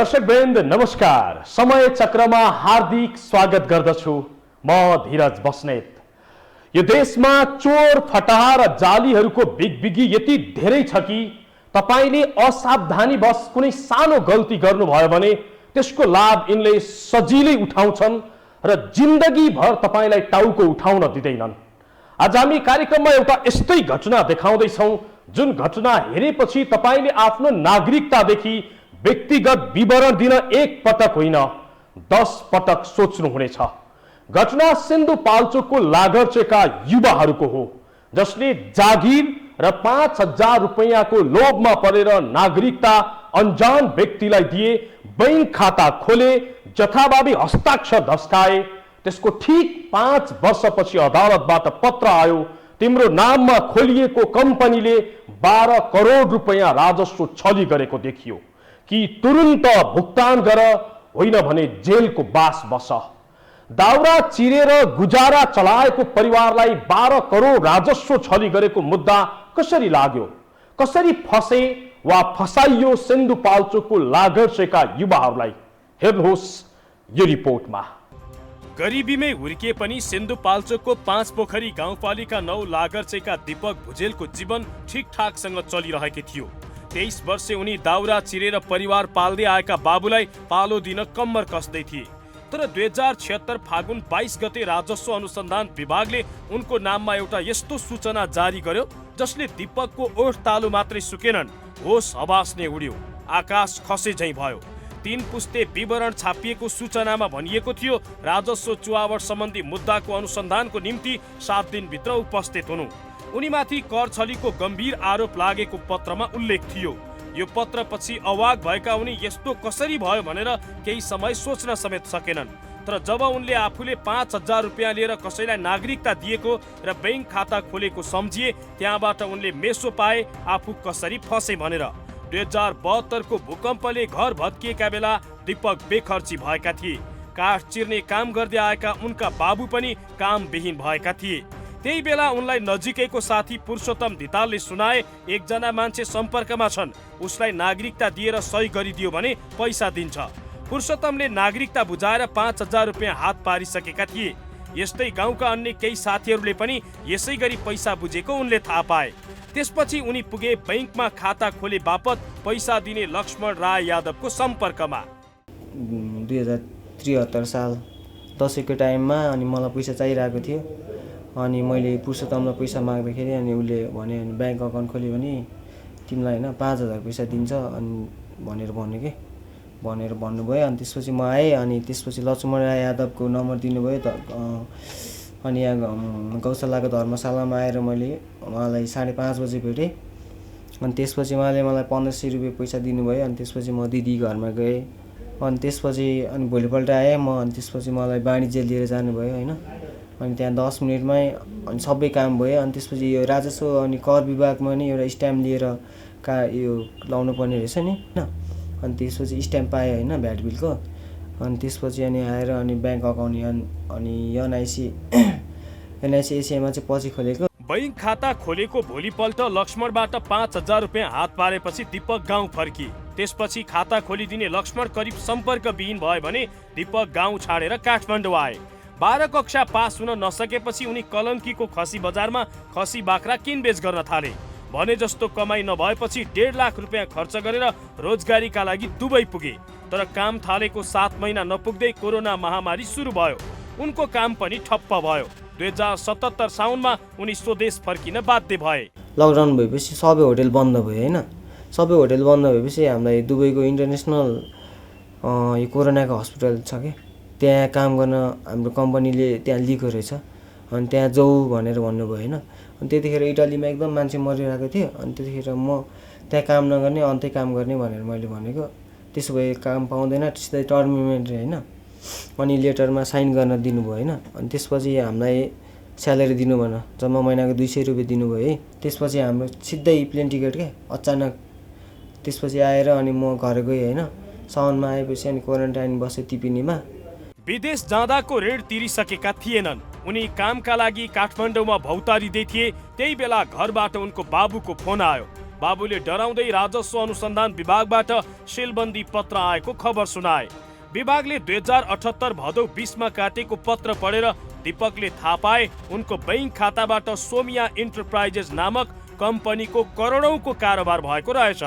दर्शकवृन्द नमस्कार। समय चक्रमा हार्दिक स्वागत गर्दछु। म धीरज बस्नेत। यो देशमा चोर फटाहा र जालीहरूको बिगबिगी यति धेरै छ कि तपाईले असावधानीवश कुनै सानो गल्ती गर्नुभयो भने त्यसको लाभ यिनले सजिलै उठाउँछन् र जिन्दगीभर तपाईलाई टाउको उठाउन दिँदैनन्। आज हामी कार्यक्रममा एउटा यस्तै घटना देखाउँदैछौँ जुन घटना हेरेपछि तपाईले आफ्नो नागरिकतादेखि व्यक्तिगत विवरण दिन एक पटक होइन 10 पटक सोच्नुहुनेछ। घटना सिन्धुपाल्चोकको लागर्चेका युवाहरूको हो, जसले जागिर र 5000 रुपैयाँको लोभमा परेर नागरिकता अनजान व्यक्तिलाई दिए, बैंक खाता खोले, जथाभावी हस्ताक्षर धस्काए। त्यसको ठीक 5 वर्षपछि अदालतबाट पत्र आयो, तिम्रो नाममा खोलिएको कम्पनीले 12 करोड रुपैयाँ राजस्व छली गरेको देखियो कि तुरुन्त भुक्तान गर, होइन भने जेलको बास बस। दाउरा चिरेर गुजारा चलाएको परिवारलाई 12 करोड राजस्व छली गरेको मुद्दा कसरी लाग्यो, कसरी फसे वा फसाइयो सिन्धुपाल्चोकको लागर्चेका युवाहरूलाई? हेर्नुहोस् यो रिपोर्टमा। गरिबीमै हुर्किए पनि सिन्धुपाल्चोकको 5 पोखरी गाउँपालिका 9 लागर्चेका दीपक भुजेलको जीवन ठिकठाकसँग चलिरहेको थियो। 23 वर्षे उनी दाउरा चिरेर परिवार पाल्दै आएका बाबुलाई पालो दिन कम्मर कसदै थिए। तर 2076 फागुन 22 गते राजस्व अनुसन्धान विभागले उनको नाममा एउटा यस्तो सूचना जारी गर्यो जसले दीपकको ओठ तालु मात्रै सुकेनन्, होस हवास नै उड्यो, आकाश खसे झैं भयो। 3 पुस्ते विवरण छापिएको सूचनामा भनिएको थियो राजस्व चुहावट सम्बन्धी मुद्दाको अनुसन्धानको निम्ति 7 दिनभित्र उपस्थित हुनु। उनीमाथि कर छलीको गम्भीर आरोप लागेको पत्रमा उल्लेख थियो। यो पत्रपछि अवाक भएका उनी यस्तो कसरी भयो भनेर केही समय सोच्न समेत सकेनन्। तर जब उनले आफूले 5000 रुपैयाँ लिएर कसैलाई नागरिकता दिएको र बैंक खाता खोलेको सम्झिए, त्यहाँबाट उनले मेसो पाए आफू कसरी फसे भनेर। 2072 को भूकम्पले घर भत्किएका बेला दीपक बेखर्ची भएका थिए। काठ चिर्ने काम गर्दै आएका उनका बाबु पनि कामविहीन भएका थिए। त्यही बेला उनलाई नजिकैको साथी पुरुषोत्तम धितालले सुनाए, एकजना मान्छे सम्पर्कमा छन्, उसलाई नागरिकता दिएर सही गरिदियो भने पैसा दिन्छ। पुरुषोत्तमले नागरिकता बुझाएर 5000 रुपैयाँ हात पारिसकेका थिए। यस्तै गाउँका अन्य केही साथीहरूले पनि यसै गरी पैसा बुझेको उनले थाहा पाए। त्यसपछि उनी पुगे बैंकमा खाता खोले बापत पैसा दिने लक्ष्मण राय यादवको सम्पर्कमा। 2073 साल दसैँको टाइममा अनि मलाई पैसा चाहिरहेको थियो। अनि मैले पुरुषोत्तमलाई पैसा माग्दाखेरि अनि उसले भने बैंक अकाउन्ट खोल्यो भने तिमीलाई होइन 5000 पैसा दिन्छ अनि भनेर भन्नुभयो। अनि त्यसपछि म आएँ। अनि त्यसपछि लक्ष्मण राय यादवको नम्बर दिनुभयो त। अनि यहाँ गौशालाको धर्मशालामा आएर मैले उहाँलाई 5:30 बजे भेटेँ। अनि त्यसपछि उहाँले मलाई 1500 रुपियाँ पैसा दिनुभयो। अनि त्यसपछि म दिदी घरमा गएँ। अनि त्यसपछि अनि भोलिपल्ट आएँ म। अनि त्यसपछि मलाई वाणिज्य लिएर जानुभयो होइन। अनि त्यहाँ 10 मिनटमै अनि सबै काम भयो। अनि त्यसपछि यो राजस्व अनि कर विभागमा नि एउटा स्ट्याम्प लिएर यो लाउनु पर्ने रहेछ नि होइन। अनि त्यसपछि स्ट्याम्प पाएँ होइन भ्याट बिलको। अनि त्यसपछि अनि आएर अनि ब्याङ्क अकाउन्ट अनि एनआइसी एसिआईमा चाहिँ पछि खोलेको। बैंक खाता खोलेको भोलिपल्ट लक्ष्मणबाट 5000 रुपैयाँ हात पारेपछि दीपक गाउँ फर्किए। त्यसपछि खाता खोलिदिने लक्ष्मण करिब सम्पर्कविहीन भयो भने दीपक गाउँ छाडेर काठमाडौँ आए। 12 कक्षा पास हुन नसकेपछि उनी कलङ्कीको खसी बजारमा खसी बाख्रा किनबेच गर्न थाले। भने जस्तो कमाई नभएपछि 1.5 लाख रुपैयाँ खर्च गरेर रोजगारीका लागि दुबई पुगे। तर काम थालेको 7 महिना नपुग्दै कोरोना महामारी सुरु भयो। उनको काम पनि ठप्प भयो। 2077 साउनमा उनी स्वदेश फर्किन बाध्य भए। लकडाउन भएपछि सबै होटल बन्द भयो होइन। सबै होटल बन्द भएपछि हामीलाई दुबईको इन्टरनेसनल यो कोरोनाको हस्पिटल छ कि त्यहाँ काम गर्न हाम्रो कम्पनीले त्यहाँ लिएको रहेछ। अनि त्यहाँ जाऊ भनेर भन्नुभयो होइन। अनि त्यतिखेर इटालीमा एकदम मान्छे मरिरहेको थियो। अनि त्यतिखेर म त्यहाँ काम नगर्ने अन्त्य काम गर्ने भनेर मैले भनेको। त्यसो भए काम पाउँदैन, सिधै टर्मिनेट होइन। अनि लेटरमा साइन गर्न दिनुभयो होइन। अनि त्यसपछि हामीलाई स्यालेरी दिनु भन, जम्मा महिनाको 200 रुपियाँ दिनुभयो है। त्यसपछि हाम्रो सिधै प्लेन टिकट क्या अचानक। त्यसपछि आएर अनि म घर गएँ होइन। साउनमा आएपछि अनि क्वारेन्टाइन बसेँ टिपिनीमा। विदेश जाँदाको ऋण तिरिसकेका थिएनन्। उनी कामका लागि काठमाडौँमा भौतारिँदै थिए। त्यही बेला घरबाट उनको बाबुको फोन आयो। बाबुले डराउँदै राजस्व अनुसन्धान विभागबाट सेलबन्दी पत्र आएको खबर सुनाए। विभागले 2078 भदौ 20 मा काटेको पत्र पढेर दीपकले थाहा पाए उनको बैंक खाताबाट सोमिया इन्टरप्राइजेस नामक कम्पनीको करोडौंको कारोबार भएको रहेछ।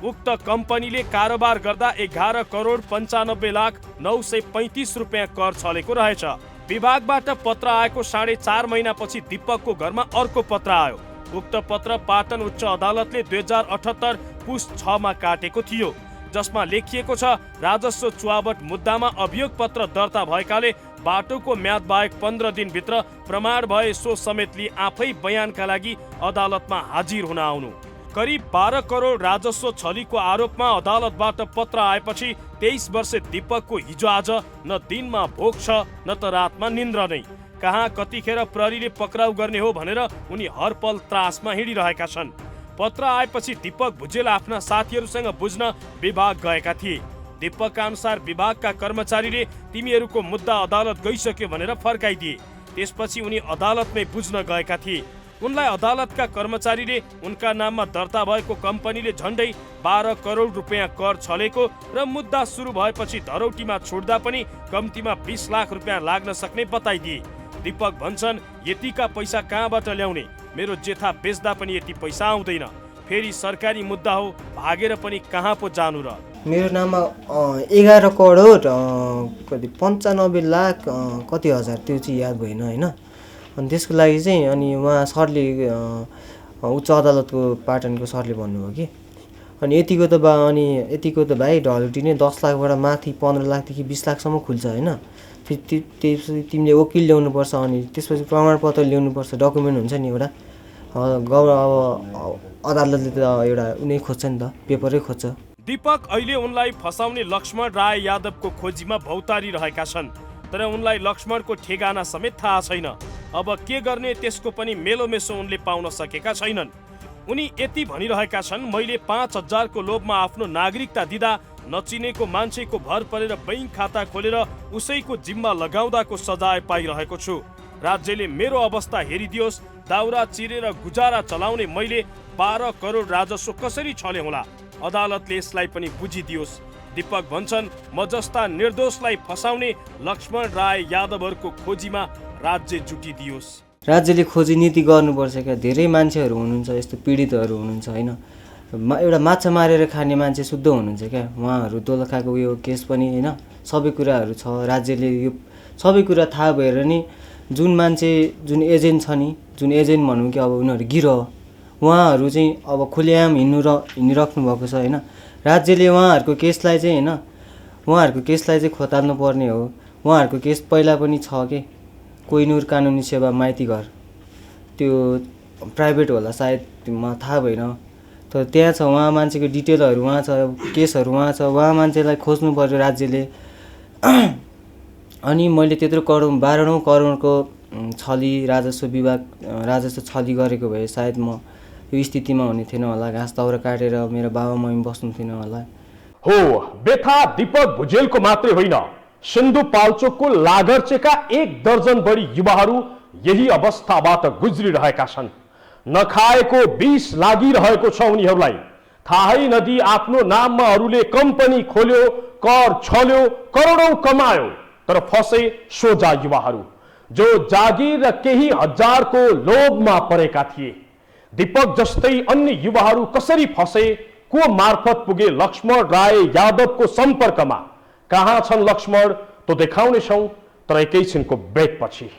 उक्त कम्पनीले कारोबार गर्दा 11 करोड 95 लाख 935 रुपियाँ कर छलेको रहेछ। विभागबाट पत्र आएको 4.5 महिनापछि दीपकको घरमा अर्को पत्र आयो। उक्त पत्र पाटन उच्च अदालतले 2078 पुस 6 मा काटेको थियो, जसमा लेखिएको छ राजस्व चुहावट मुद्दामा अभियोग पत्र दर्ता भएकाले बाटोको म्याद बाहेक 15 दिनभित्र प्रमाण भए सो समेत लिई आफै बयानका लागि अदालतमा हाजिर हुन आउनु। करिब 12 करोड राजस्व छलीको आरोपमा अदालतबाट पत्र आएपछि 23 वर्षे दीपकको हिजो आज न दिनमा भोक छ न त रातमा निन्द्रा नै। कहाँ कतिखेर प्रहरीले पक्राउ गर्ने हो भनेर उनी हरपल त्रासमा हिँडिरहेका छन्। पत्र आएपछि दीपक भुजेल आफ्ना साथीहरूसँग बुझ्न विभाग गएका थिए। दीपकका अनुसार विभागका कर्मचारीले तिमीहरूको मुद्दा अदालत गइसक्यो भनेर फर्काइदिए। त्यसपछि उनी अदालतमै बुझ्न गएका थिए। उनलाई अदालतका कर्मचारीले उनका नाममा दर्ता भएको कम्पनीले झन्डै 12 करोड रुपियाँ कर छलेको र मुद्दा सुरु भएपछि धरौटीमा छुट्दा पनि कम्तीमा 20 लाख रुपियाँ लाग्न सक्ने बताइदिए। दीपक भन्छन्, यतिका पैसा कहाँबाट ल्याउने? मेरो जेठा बेच्दा पनि यति पैसा आउँदैन। फेरि सरकारी मुद्दा हो, भागेर पनि कहाँ पो जानु र? मेरो नाममा 11 करोड कति 95 लाख कति हजार त्यो चाहिँ याद भएन होइन। अनि त्यसको लागि चाहिँ अनि उहाँ सरले उच्च अदालतको पाटनको सरले भन्नुभयो कि अनि यतिको त भाइ ढलुटी नै 10 लाखबाट माथि 15 लाखदेखि 20 लाखसम्म खुल्छ होइन। त्यसपछि तिमीले वकिल ल्याउनुपर्छ, अनि त्यसपछि प्रमाणपत्र ल्याउनुपर्छ, डकुमेन्ट हुन्छ नि एउटा। अब अदालतले त एउटा उनी खोज्छ नि त, पेपरै खोज्छ। दीपक अहिले उनलाई फसाउने लक्ष्मण राय यादवको खोजीमा भौतारिरहेका छन्, तर उनलाई लक्ष्मणको ठेगाना समेत थाहा छैन। अब के गर्ने त्यसको पनि मेलोमेसो उनले पाउन सकेका छैनन्। उनी यति भनिरहेका छन्, मैले 5,000 को लोभमा आफ्नो नागरिकता दिँदा नचिनेको मान्छेको भर परेर बैंक खाता खोलेर उसैको जिम्मा लगाउँदाको सजाय पाइरहेको छु। राज्यले मेरो अवस्था हेरिदियोस्। दाउरा चिरेर गुजारा चलाउने मैले 12 करोड राजस्व कसरी छले होला? अदालतले यसलाई पनि बुझिदियोस्। दीपक भन्छन्, म जस्ता निर्दोषलाई फसाउने लक्ष्मण राय यादवहरूको खोजीमा राज्य जुटिदियोस्। राज्यले खोजी नीति गर्नुपर्छ क्या। धेरै मान्छेहरू हुनुहुन्छ यस्तो पीडितहरू हुनुहुन्छ होइन। एउटा माछा मारेर खाने मान्छे शुद्ध हुनुहुन्छ क्या। उहाँहरू दोलखाको उयो केस पनि होइन, सबै कुराहरू छ। राज्यले यो सबै कुरा थाहा भएर नि जुन मान्छे जुन एजेन्ट छ नि, जुन एजेन्ट भनौँ कि अब उनीहरू गिरो उहाँहरू चाहिँ अब खुलेआम हिँडिराख्नु भएको छ होइन। राज्यले उहाँहरूको केसलाई चाहिँ खोताल्नु पर्ने हो। उहाँहरूको केस पहिला पनि छ कि कोहिनुर कानुनी सेवा माइती घर, त्यो प्राइभेट होला सायद, मलाई थाहा भएन, तर त्यहाँ छ। उहाँ मान्छेको डिटेलहरू उहाँ छ, केसहरू उहाँ छ। उहाँ मान्छेलाई खोज्नु पर्यो राज्यले। अनि मैले त्यत्रो 12 करोडको छली राजस्व छली गरेको भए सायद म यो स्थितिमा हुने थिएन होला। घाँस दाउरा काटेर मेरो बाबा मम्मी बस्नु थिएन होला। हो, बेथा दीपक भुजेलको मात्रै होइन, सिन्धुपाल्चोकको लागर्चेका 1 दर्जन बढी युवाहरू यही अवस्थाबाट गुज्रिरहेका छन्। नखाएको विष लागिरहेको छ उनीहरूलाई। थाहै नदी आफ्नो नाममा अरूले कम्पनी खोल्यो, कर छल्यो, करोडौं कमायो, तर फसे सोझा युवाहरू जो जागिर र केही हजारको लोभमा परेका थिए। दीपक जस्तै अन्य युवाहरू कसरी फसे, को मार्फत पुगे लक्ष्मण राय यादवको सम्पर्कमा? कहाँ छन् लक्ष्मण, तो देखाउनेछौँ, तर एकैछिनको ब्रेक पछि।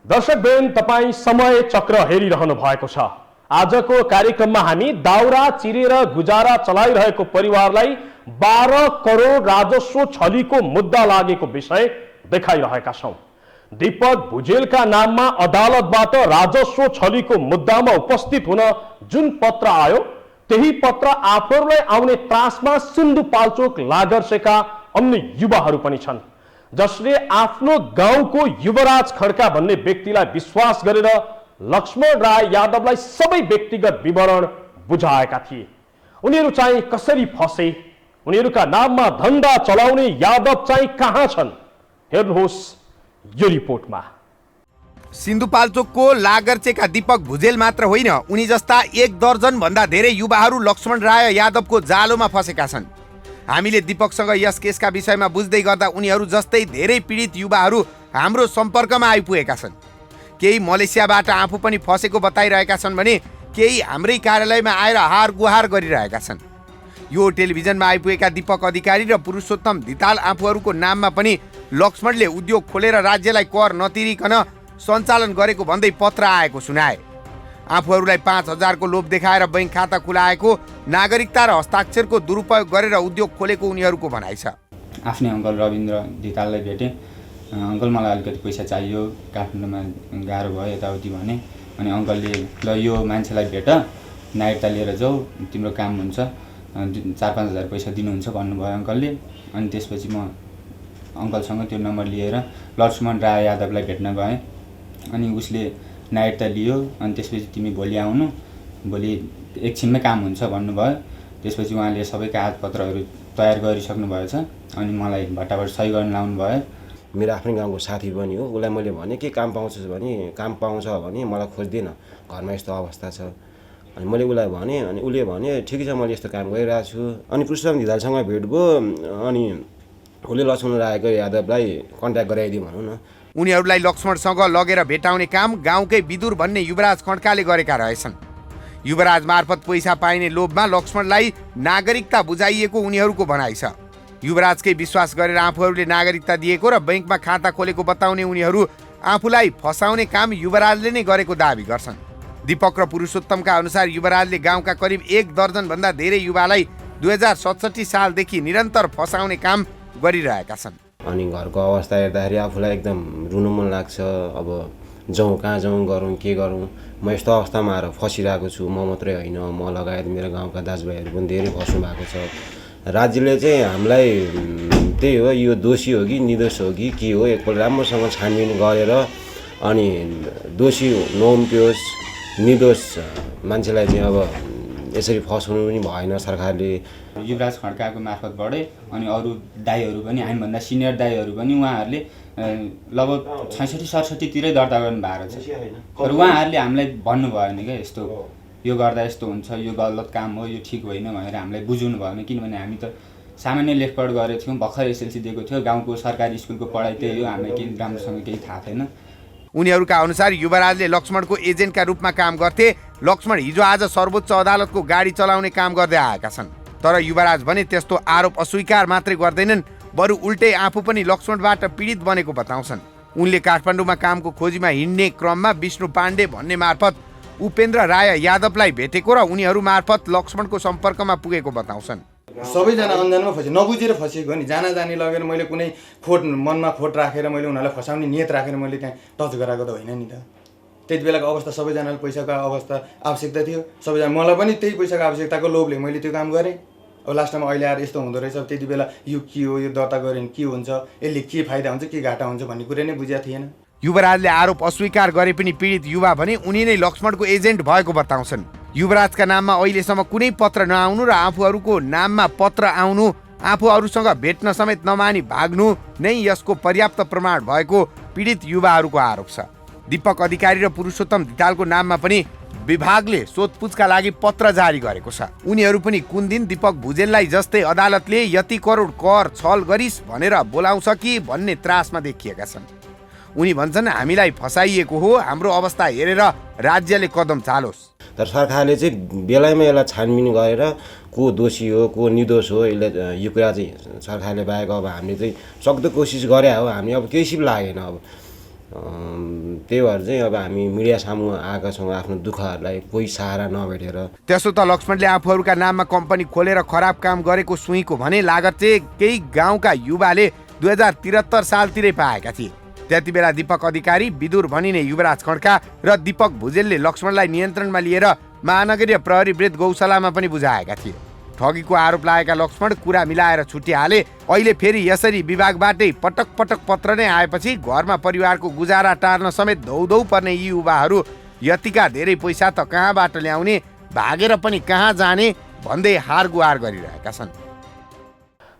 दर्शकवृन्द, तपाईं समय चक्र हेरिरहनु भएको छ। आजको कार्यक्रममा हामी दाउरा चिरेर गुजारा चलाइरहेको परिवारलाई 12 करोड राजस्व छलीको मुद्दा लागेको विषय देखाइरहेका छौं। दीपक भुजेलका नाममा अदालतबाट राजस्व छलीको मुद्दामा उपस्थित हुन जुन पत्र आयो, त्यही पत्र आफूहरूलाई आउने त्रासमा सिन्धुपाल्चोक लागर्चेका अन्य युवाहरू पनि छन्। जसले आफ्नो गाउँको युवराज खड्का भन्ने व्यक्तिलाई विश्वास गरेर लक्ष्मण राय यादवलाई सबै व्यक्तिगत विवरण बुझाएका थिए। उनीहरू चाहिँ कसरी फसे, उनीहरूका नाममा धन्दा चलाउने यादव चाहिँ कहाँ छन्, हेर्नुहोस् यो रिपोर्टमा। सिन्धुपाल्चोकको लागर्चेका दीपक भुजेल मात्र होइन, उनी जस्ता 1 दर्जन भन्दा धेरै युवाहरू लक्ष्मण राय यादवको जालोमा फसेका छन्। हामीले दीपकसँग यस केसका विषयमा बुझ्दै गर्दा उनीहरू जस्तै धेरै पीडित युवाहरू हाम्रो सम्पर्कमा आइपुगेका छन्। केही मलेसियाबाट आफू पनि फसेको बताइरहेका छन् भने केही हाम्रै कार्यालयमा आएर हार गुहार गरिरहेका छन्। यो टेलिभिजनमा आइपुगेका दीपक अधिकारी र पुरुषोत्तम धिताल आफूहरूको नाममा पनि लक्ष्मणले उद्योग खोलेर राज्यलाई कर नतिरिकन सञ्चालन गरेको भन्दै पत्र आएको सुनाए। आफूहरूलाई 5,000 को लोभ देखाएर बैंक खाता खुलाएको, नागरिकता र हस्ताक्षरको दुरुपयोग गरेर उद्योग खोलेको उनीहरूको भनाइ छ। आफ्नै अङ्कल रविन्द्र धिताललाई भेटेँ। अङ्कल मलाई अलिकति पैसा चाहियो, काठमाडौँमा गाह्रो भयो यताउति भने। अनि अङ्कलले ल यो मान्छेलाई भेट, नागरिकता लिएर जाऊ, तिम्रो काम हुन्छ, 4-5 हजार पैसा दिनुहुन्छ भन्नुभयो अङ्कलले। अनि त्यसपछि म अङ्कलसँग त्यो नम्बर लिएर लक्ष्मण राय यादवलाई भेट्न गएँ। अनि उसले नागरिकता लियो। अनि त्यसपछि तिमी भोलि आउनु, भोलि एकछिनमै काम हुन्छ भन्नुभयो। त्यसपछि उहाँले सबै कागजपत्रहरू तयार गरिसक्नु भएछ। अनि मलाई भट्टाबाट सही गर्न लाउनु भयो। मेरो आफ्नै गाउँको साथी पनि हो, उसलाई मैले भने के काम पाउँछ भने मलाई खोजिदिएन, घरमा यस्तो अवस्था छ। अनि मैले उसलाई भने, अनि उसले भने ठिकै छ, मैले यस्तो काम गरिरहेको छु। अनि पुरुषोत्तम धितालसँग भेट भयो। अनि उसले लक्ष्मण राय यादवलाई कन्ट्याक्ट गराइदियो भनौँ न। उनीहरूलाई लक्ष्मणसँग लगेर भेटाउने काम गाउँकै विदुर भन्ने युवराज खड्काले गरेका रहेछन्। युवराज मार्फत पैसा पाइने लोभमा लक्ष्मणलाई नागरिकता बुझाइएको उनीहरूको भनाइ छ। युवराजकै विश्वास गरेर आफूहरूले नागरिकता दिएको र बैंकमा खाता खोलेको बताउने उनीहरू आफूलाई फसाउने काम युवराजले नै गरेको दाबी गर्छन्। दीपक र पुरुषोत्तमका अनुसार युवराजले गाउँका करिब 1 दर्जन भन्दा धेरै युवालाई 2067 सालदेखि निरन्तर फसाउने काम गरिरहेका छन्। अनि घरको अवस्था हेर्दाखेरि आफूलाई एकदम रुनु मन लाग्छ। अब जाउँ कहाँ जाउँ, गरौँ के गरौँ, म यस्तो अवस्थामा आएर फसिरहेको छु। म मात्रै होइन, म लगायत मेरो गाउँका दाजुभाइहरू पनि धेरै फस्नु भएको छ। राज्यले चाहिँ हामीलाई त्यही हो, यो दोषी हो कि निर्दोष हो कि के हो, एकपल्ट राम्रोसँग छानबिन गरेर अनि दोषी नउम्कियोस्, निर्दोष मान्छेलाई चाहिँ अब यसरी फसाउनु पनि भएन सरकारले। युवराज खड्काको मार्फतबाटै अनि अरू दाईहरू पनि, हामीभन्दा सिनियर दाईहरू पनि उहाँहरूले लगभग 66-67 तिरै दर्ता गर्नु भएको छ। तर उहाँहरूले हामीलाई भन्नु भएन क्या, यस्तो यो गर्दा यस्तो हुन्छ, यो गलत काम हो, यो ठिक होइन भनेर हामीलाई बुझाउनु भएन। किनभने हामी त सामान्य लेखपढ गरेको थियौँ, भर्खर एसएलसी दिएको थियो, गाउँको सरकारी स्कुलको पढाइ त्यही हो, हामीलाई केही राम्रोसँग केही थाहा थिएन। उनीहरूका अनुसार युवराजले लक्ष्मणको एजेन्टका रूपमा काम गर्थे। लक्ष्मण हिजो आज सर्वोच्च अदालतको गाडी चलाउने काम गर्दै आएका छन्। तर युवराज भने त्यस्तो आरोप अस्वीकार मात्रै गर्दैनन्, बरु उल्टै आफू पनि लक्ष्मणबाट पीडित बनेको बताउँछन्। उनले काठमाडौँमा कामको खोजीमा हिँड्ने क्रममा विष्णु पाण्डे भन्ने मार्फत उपेन्द्र राय यादवलाई भेटेको र उनीहरू मार्फत लक्ष्मणको सम्पर्कमा पुगेको बताउँछन्। सबैजना अन्जानमा फसे, नबुझेर फसेको नि, जानी लगेर मैले कुनै खोट मनमा खोट राखेर मैले उनीहरूलाई फसाउने नियत राखेर मैले त्यहाँ टच गराएको त होइन नि त। त्यति बेलाको अवस्था सबैजनालाई पैसाको अवस्था आवश्यकता थियो, सबैजना मलाई पनि त्यही पैसाको आवश्यकताको लोभले मैले त्यो काम गरेँ। अब लास्टमा अहिले आएर यस्तो हुँदो रहेछ, त्यति बेला यो के हो, यो दर्ता गऱ्यो भने के हुन्छ, यसले के फाइदा हुन्छ के घाटा हुन्छ भन्ने कुरा नै बुझेको थिएन। युवराजले आरोप अस्वीकार गरे पनि पीडित युवा भने उनी नै लक्ष्मणको एजेन्ट भएको बताउँछन्। युवराजका नाममा अहिलेसम्म कुनै पत्र नआउनु र आफूहरूको नाममा पत्र आउनु, आफूहरूसँग भेट्न समेत नमानी भाग्नु नै यसको पर्याप्त प्रमाण भएको पीडित युवाहरूको आरोप छ। दीपक अधिकारी र पुरुषोत्तम धितालको नाममा पनि विभागले सोधपुछका लागि पत्र जारी गरेको छ। उनीहरू पनि कुन दिन दीपक भुजेललाई जस्तै अदालतले यति करोड कर छल गरिस् भनेर बोलाउँछ कि भन्ने त्रासमा देखिएका छन्। उनी भन्छन् हामीलाई फसाइएको हो, हाम्रो अवस्था हेरेर राज्यले कदम चालोस्। तर सरकारले चाहिँ बेलायमा यसलाई छानबिन गरेर को दोषी हो को निर्दोष हो, यसले यो कुरा चाहिँ सरकारले बाहेक अब हामीले चाहिँ सक्दो कोसिस गरे हो। हामी अब केही सिप लागेन। अब त्यही भएर चाहिँ अब हामी मिडिया सामु आएका छौँ आफ्नो दुःखहरूलाई कोही सहारा नभेटेर। त्यसो त लक्ष्मणले आफूहरूका नाममा कम्पनी खोलेर खराब काम गरेको सुइको भने लागत चाहिँ केही गाउँका युवाले 2073 सालतिरै पाएका थिए। त्यति बेला दीपक अधिकारी, विदुर भनिने युवराज खड्का र दीपक भुजेलले लक्ष्मणलाई नियन्त्रणमा लिएर महानगरीय प्रहरी वृत्त गौशालामा पनि बुझाएका थिए। ठगीको आरोप लागेका लक्ष्मण कुरा मिलाएर छुटिहाले। अहिले फेरि यसरी विभागबाटै पटक पटक पत्र नै आएपछि घरमा परिवारको गुजारा टार्न समेत धौधौ पर्ने यी युवाहरू यतिका धेरै पैसा त कहाँबाट ल्याउने, भागेर पनि कहाँ जाने भन्दै हार गुहार गरिरहेका छन्।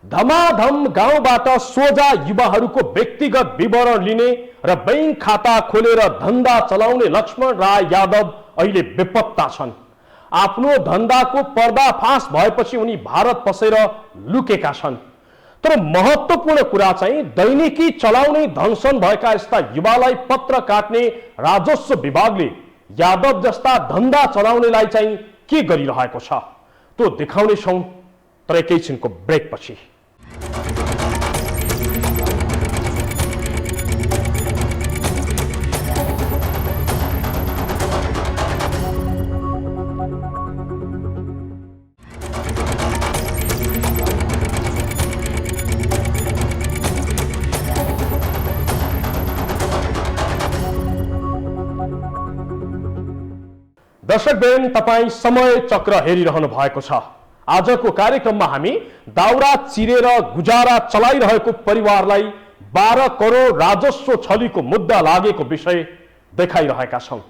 धमाधम गाउँबाट सोझा युवाहरूको व्यक्तिगत विवरण लिने र बैंक खाता खोलेर धन्दा चलाउने लक्ष्मण राय यादव अहिले बेपत्ता छन्। आफ्नो धन्दाको पर्दाफास भएपछि उनी भारत पसेर लुकेका छन्। तर महत्त्वपूर्ण कुरा चाहिँ दैनिकी चलाउने धनसन भएका यस्ता युवालाई पत्र काट्ने राजस्व विभागले यादव जस्ता धन्दा चलाउनेलाई चाहिँ के गरिरहेको छ त्यो देखाउनेछौँ, तर एकैछिनको ब्रेकपछि। दर्शकवृन्द, तपाईँ समय चक्र हेरिरहनु भएको छ। आजको कार्यक्रममा हामी दाउरा चिरेर गुजारा चलाइरहेको परिवारलाई 12 करोड राजस्व छलीको मुद्दा लागेको विषय देखाइरहेका छौँ।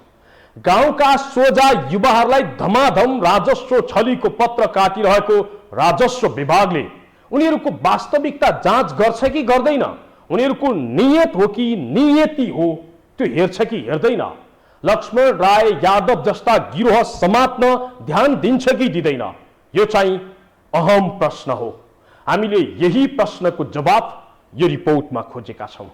गाउँका सोझा युवाहरूलाई धमाधम राजस्व छलीको पत्र काटिरहेको राजस्व विभागले उनीहरूको वास्तविकता जाँच गर्छ कि गर्दैन, उनीहरूको नियत हो कि नियति हो त्यो हेर्छ कि हेर्दैन, लक्ष्मण राय यादव जस्ता गिरोह समात्न ध्यान दिन्छ कि दिँदैन, यो चाहिँ अहम प्रश्न हो। हामीले यही प्रश्नको जवाब यो रिपोर्टमा खोजेका छौँ।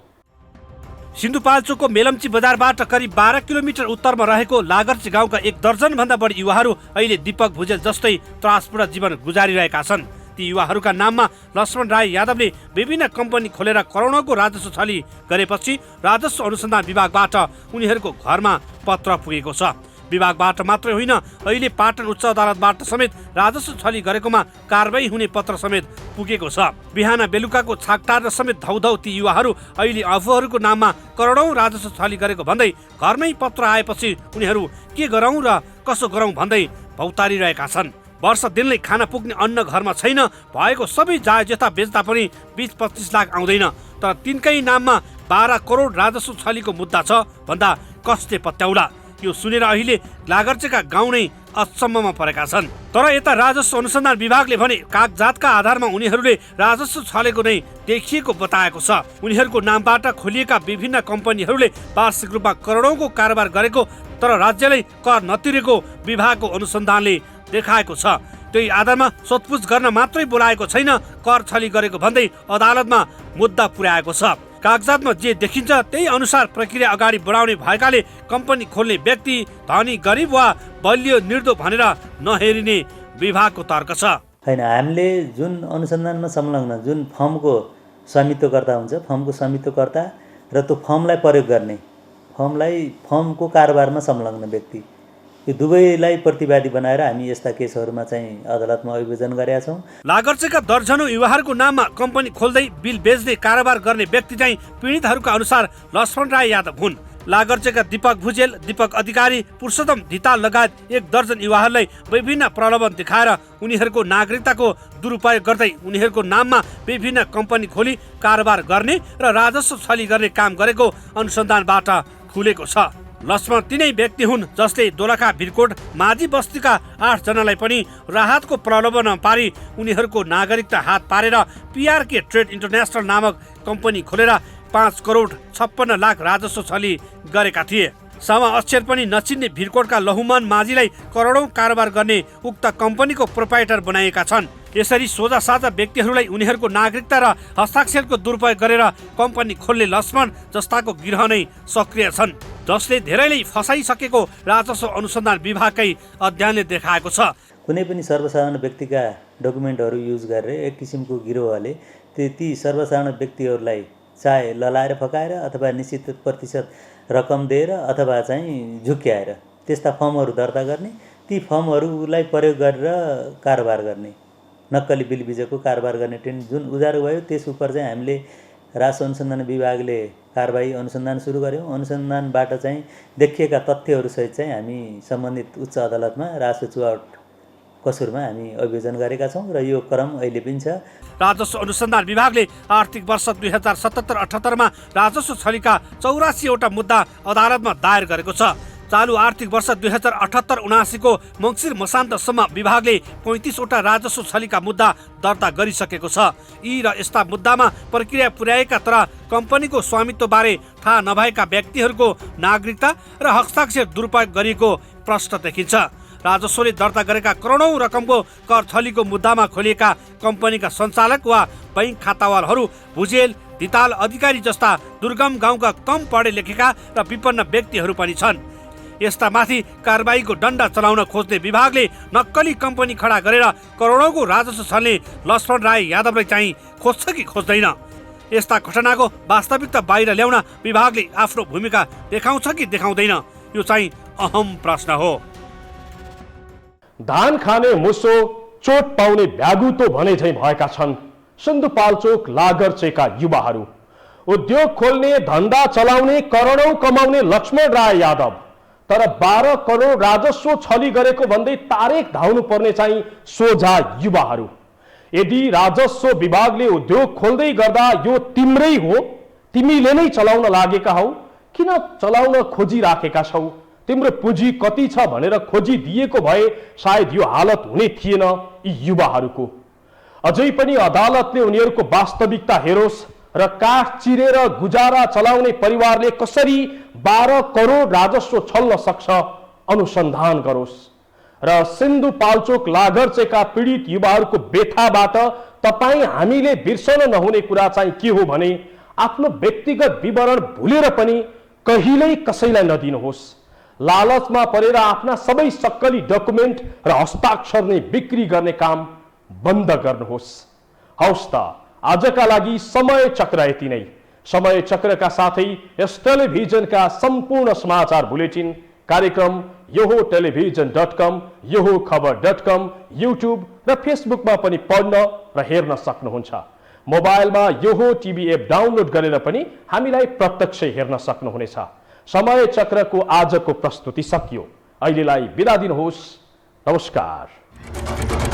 सिन्धुपाल्चोकको मेलम्ची बजारबाट करिब 12 किलोमिटर उत्तरमा रहेको लागर्ची गाउँका 1 दर्जनभन्दा बढी युवाहरू अहिले दीपक भुजेल जस्तै त्रासपूर्ण जीवन गुजारिरहेका छन्। ती युवाहरूका नाममा लक्ष्मण राय यादवले विभिन्न कम्पनी खोलेर करोडौँको राजस्व छली गरेपछि राजस्व अनुसन्धान विभागबाट उनीहरूको घरमा पत्र पुगेको छ। विभागबाट मात्रै होइन, अहिले पाटन उच्च अदालतबाट समेत राजस्व छली गरेकोमा कारबाही हुने पत्र समेत पुगेको छ। बिहान बेलुकाको छाकटार समेत धौधौ ती युवाहरू अहिले आफूहरूको नाममा करोडौँ राजस्व छली गरेको भन्दै घरमै पत्र आएपछि उनीहरू के गरौँ र कसो गरौँ भन्दै भौतारिरहेका छन्। वर्ष दिनले खाना पुग्ने अन्न घरमा छैन, भएको सबै जायजेता बेच्दा पनि 20-25 लाख आउँदैन, तर तिनकै नाममा 12 करोड राजस्व छलीको मुद्दा छ भन्दा कसले पत्याउला। यो सुनेर अहिले लागर्चेका गाउँ नै अचम्ममा परेका छन्। तर यता राजस्व अनुसन्धान विभागले भने कागजातका आधारमा उनीहरूले राजस्व छलेको नै देखिएको बताएको छ। उनीहरूको नामबाट खोलिएका विभिन्न कम्पनीहरूले वार्षिक रूपमा करोडौँको कारोबार गरेको तर राज्यले कर नतिरेको विभागको अनुसन्धानले देखाएको छ। त्यही आधारमा सोधपुछ गर्न मात्रै बोलाएको छैन, कर छली गरेको भन्दै अदालतमा मुद्दा पुर्याएको छ। कागजातमा जे देखिन्छ त्यही अनुसार प्रक्रिया अगाडि बढाउने भएकाले कम्पनी खोल्ने व्यक्ति धनी गरिब वा बलियो निर्दो भनेर नहेरिने विभागको तर्क छ। हैन, हामीले जुन अनुसन्धानमा संलग्न जुन फर्मको स्वामित्वकर्ता हुन्छ, फर्मको स्वामित्वकर्ता र त्यो फर्मलाई प्रयोग गर्ने, फर्मको कारोबारमा संलग्न व्यक्ति, यो दुवैलाई प्रतिवादी बनाएर हामी यस्ता केसहरूमा चाहिँ अदालतमा अभियोजन गरेका छौँ। लागर्चेका दर्जनौं युवाहरूको नाममा कम्पनी खोल्दै बिल बेच्दै कारोबार गर्ने व्यक्ति चाहिँ पीडितहरूका अनुसार लक्ष्मण राय यादव हुन्। लागर्चेका दीपक भुजेल, दीपक अधिकारी, पुरुषोत्तम धिताल लगायत 1 दर्जन युवाहरूलाई विभिन्न प्रलोभन देखाएर उनीहरूको नागरिकताको दुरुपयोग गर्दै उनीहरूको नाममा विभिन्न कम्पनी खोली कारोबार गर्ने र राजस्व छली गर्ने काम गरेको अनुसन्धानबाट खुलेको छ। लक्ष्मण तिनै व्यक्ति हुन् जसले दोलखा भिरकोट माझी बस्तीका 8 जनालाई पनि राहतको प्रलोभन पारी उनीहरूको नागरिकता हात पारेर पीआरके ट्रेड इन्टरनेसनल नामक कम्पनी खोलेर 5 करोड 56 लाख राजस्व छली गरेका थिए। सामा अक्षर पनि नचिन्ने भिरकोटका लहुमान माझीलाई करोडौं कारोबार गर्ने उक्त कम्पनीको प्रोप्राइटर बनाएका छन्। यसरी सोझा साझा व्यक्तिहरूलाई उनीहरूको नागरिकता र हस्ताक्षरको दुरुपयोग गरेर कम्पनी खोल्ने लक्ष्मण जस्ताको गिरोह नै सक्रिय छन्, जसले धेरैले फसाइसकेको राजस्व अनुसन्धान विभागकै अध्ययनले देखाएको छ। कुनै पनि सर्वसाधारण व्यक्तिका डकुमेन्टहरू युज गरेर एक किसिमको गिरोहले ती सर्वसाधारण व्यक्तिहरूलाई चाहे ललाएर फकाएर अथवा निश्चित प्रतिशत रकम दिएर अथवा चाहिँ झुक्क्याएर त्यस्ता फर्महरू दर्ता गर्ने, ती फर्महरूलाई प्रयोग गरेर कारोबार गर्ने, नक्कली बिल बिजको कारोबार गर्ने ट्रेन्ड जुन उजागर भयो त्यस उप चाहिँ हामीले राजस्व अनुसन्धान विभागले कारबाही अनुसन्धान सुरु गर्यौँ। अनुसन्धानबाट चाहिँ देखिएका तथ्यहरूसहित चाहिँ हामी सम्बन्धित उच्च अदालतमा राजस्व चुहावट कसुरमा हामी अभियोजन गरेका छौँ र यो क्रम अहिले पनि छ। राजस्व अनुसन्धान विभागले आर्थिक वर्ष 2077-78 राजस्व छलीका 84वटा मुद्दा अदालतमा दायर गरेको छ। चालु आर्थिक वर्ष 2078-79 को मङ्सिर मसान्तसम्म विभागले 35वटा राजस्व छलीका मुद्दा दर्ता गरिसकेको छ। यी र यस्ता मुद्दामा प्रक्रिया पुर्याएका तर कम्पनीको स्वामित्वबारे थाहा नभएका व्यक्तिहरूको नागरिकता र हस्ताक्षर दुरुपयोग गरिएको प्रश्न देखिन्छ। राजस्वले दर्ता गरेका करोडौं रकमको कर छलीको मुद्दामा खोलिएका कम्पनीका सञ्चालक वा बैंक खातावालहरू भुजेल, धिताल अधिकारी जस्ता दुर्गम गाउँका कम पढे लेखेका र विपन्न व्यक्तिहरू पनि छन्। यस्ता माथि कारबाहीको डन्डा चलाउन खोज्ने विभागले नक्कली कम्पनी खडा गरेर करोडौंको राजस्व छल्ने लक्ष्मण राय यादवलाई चाहिँ खोज्छ कि खोज्दैन? यस्ता घटनाको वास्तविकता बाहिर ल्याउन विभागले आफ्नो भूमिका देखाउँछ कि देखाउँदैन? यो चाहिँ अहम प्रश्न हो। धान खाने मुसो चोट पाउने भ्यागुतो भने झैं भएका छन् सिन्धुपाल्चोक लागरचेका युवाहरू। उद्योग खोल्ने, धन्दा चलाउने, करोडौं कमाउने लक्ष्मण राय यादव तर 12 करोड राजस्व छली गरेको भन्दै तारेक धाउनु पर्ने चाहिँ सोझा युवाहरू। यदि राजस्व विभागले उद्योग खोल्दै गर्दा यो तिम्रै हो, तिमीले नै चलाउन लागेका हौ, किन चलाउन खोजिराखेका छौ, तिम्रो पुँजी कति छ भनेर खोजी दिएको भए सायद यो हालत हुने थिएन यी युवाहरूको। अझै पनि अदालतले उनीहरूको वास्तविकता हेरोस् र काठ चिरेर गुजारा चलाउने परिवारले कसरी 12 करोड राजस्व छल्न सक्छ अनुसन्धान गरोस् र सिन्धुपाल्चोक लागरचेका पीडित युवाहरूको व्यथाबाट तपाईँ हामीले बिर्सन नहुने कुरा चाहिँ के हो भने आफ्नो व्यक्तिगत विवरण भुलेर पनि कहिल्यै कसैलाई नदिनुहोस्। लालचमा परेर आफ्ना सबै सक्कली डकुमेन्ट र हस्ताक्षर नै बिक्री गर्ने काम बन्द गर्नुहोस्। हौस् त, आजका लागि समय चक्र यति नै। समय चक्रका साथै यस टेलिभिजनका सम्पूर्ण समाचार बुलेटिन कार्यक्रम योहो टेलिभिजन.com, योहो खबर.com, युट्युब र फेसबुकमा पनि पढ्न र हेर्न सक्नुहुन्छ। मोबाइलमा योहो टिभी एप डाउनलोड गरेर पनि हामीलाई प्रत्यक्ष हेर्न सक्नुहुनेछ। समय चक्रको आजको प्रस्तुति सकियो। अहिलेलाई बिदा दिनुहोस्। नमस्कार।